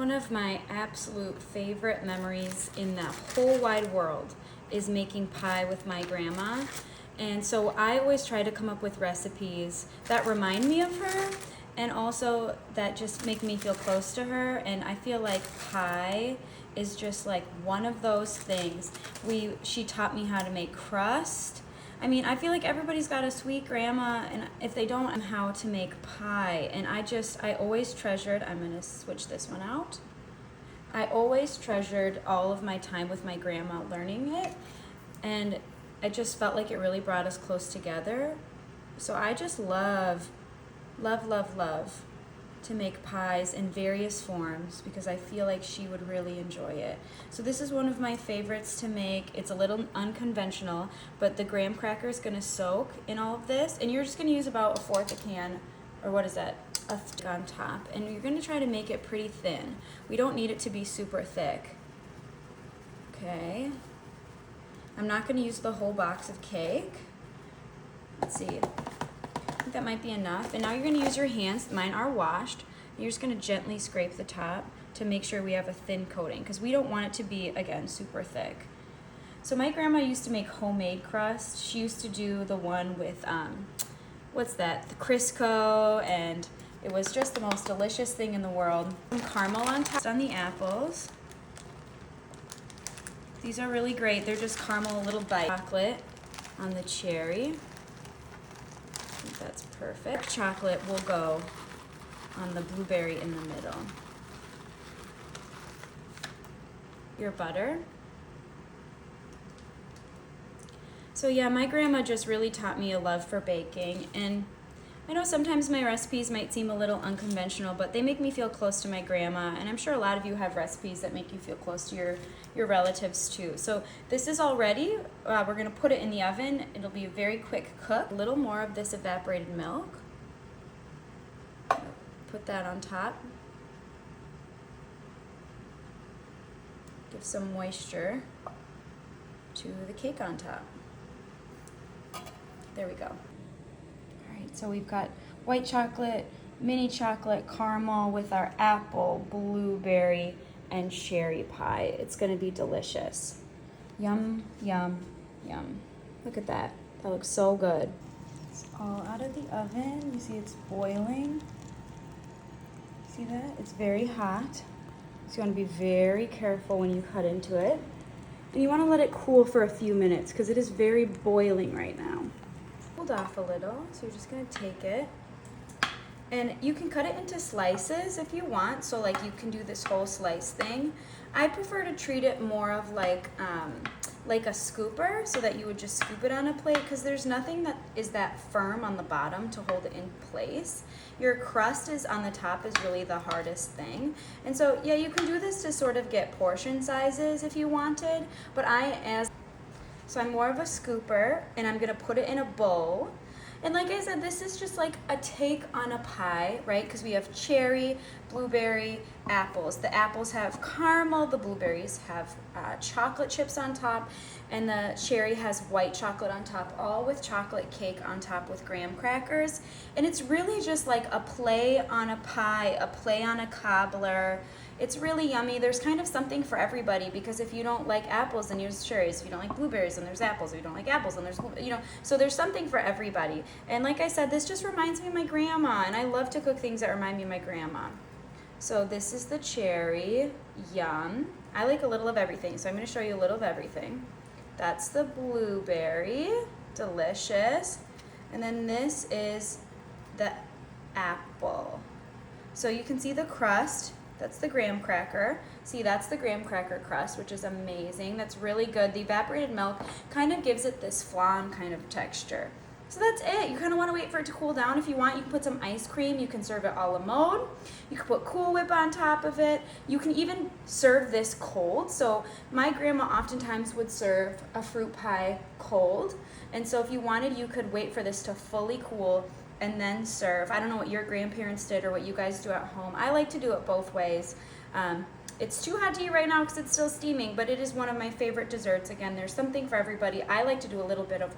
One of my absolute favorite memories in the whole wide world is making pie with my grandma. And so I always try to come up with recipes that remind me of her and also that just make me feel close to her. And I feel like pie is just like one of those things. She taught me how to make crust. I mean, I feel like everybody's got a sweet grandma, and if they don't, how to make pie. And I always treasured, I'm gonna switch this one out. I always treasured all of my time with my grandma learning it, and I just felt like it really brought us close together. So I just love to make pies in various forms because I feel like she would really enjoy it. So this is one of my favorites to make. It's a little unconventional, but the graham cracker is gonna soak in all of this, and you're just gonna use about a fourth a can, or what is that, a stick on top, and you're gonna try to make it pretty thin. We don't need it to be super thick. Okay. I'm not gonna use the whole box of cake. Let's see. I think that might be enough. And now you're gonna use your hands, mine are washed. You're just gonna gently scrape the top to make sure we have a thin coating because we don't want it to be, again, super thick. So my grandma used to make homemade crust. She used to do the one with, what's that, the Crisco, and it was just the most delicious thing in the world. Some caramel on top on the apples. These are really great. They're just caramel, a little bite. Chocolate on the cherry. I think that's perfect. Chocolate will go on the blueberry in the middle. Your butter. So yeah, my grandma just really taught me a love for baking, and I know sometimes my recipes might seem a little unconventional, but they make me feel close to my grandma, and I'm sure a lot of you have recipes that make you feel close to your relatives too. So this is all ready. We're gonna put it in the oven. It'll be a very quick cook. A little more of this evaporated milk. Put that on top. Give some moisture to the cake on top. There we go. So we've got white chocolate, mini chocolate, caramel with our apple, blueberry, and cherry pie. It's gonna be delicious. Yum, yum, yum. Look at that. That looks so good. It's all out of the oven. You see it's boiling. See that? It's very hot. So you wanna be very careful when you cut into it. And you wanna let it cool for a few minutes because it is very boiling right now. Off a little, so you're just going to take it, and you can cut it into slices if you want, so like you can do this whole slice thing. I prefer to treat it more of like a scooper, so that you would just scoop it on a plate because there's nothing that is that firm on the bottom to hold it in place. Your crust is on the top is really the hardest thing, and so yeah, you can do this to sort of get portion sizes if you wanted, but so I'm more of a scooper, and I'm gonna put it in a bowl. And like I said, this is just like a take on a pie, right? Because we have cherry, blueberry, apples. The apples have caramel, the blueberries have chocolate chips on top, and the cherry has white chocolate on top, all with chocolate cake on top with graham crackers. And it's really just like a play on a pie, a play on a cobbler. It's really yummy. There's kind of something for everybody because if you don't like apples, then there's cherries. If you don't like blueberries, then there's apples. If you don't like apples, then there's, so there's something for everybody. And like I said, this just reminds me of my grandma, and I love to cook things that remind me of my grandma. So this is the cherry, yum. I like a little of everything, so I'm gonna show you a little of everything. That's the blueberry, delicious. And then this is the apple. So you can see the crust. That's the graham cracker. See, that's the graham cracker crust, which is amazing. That's really good. The evaporated milk kind of gives it this flan kind of texture. So that's it. You kind of want to wait for it to cool down. If you want, you can put some ice cream. You can serve it a la mode. You can put Cool Whip on top of it. You can even serve this cold. So my grandma oftentimes would serve a fruit pie cold. And so if you wanted, you could wait for this to fully cool and then serve. I don't know what your grandparents did or what you guys do at home. I like to do it both ways. It's too hot to eat right now because it's still steaming, but it is one of my favorite desserts. Again, there's something for everybody. I like to do a little bit of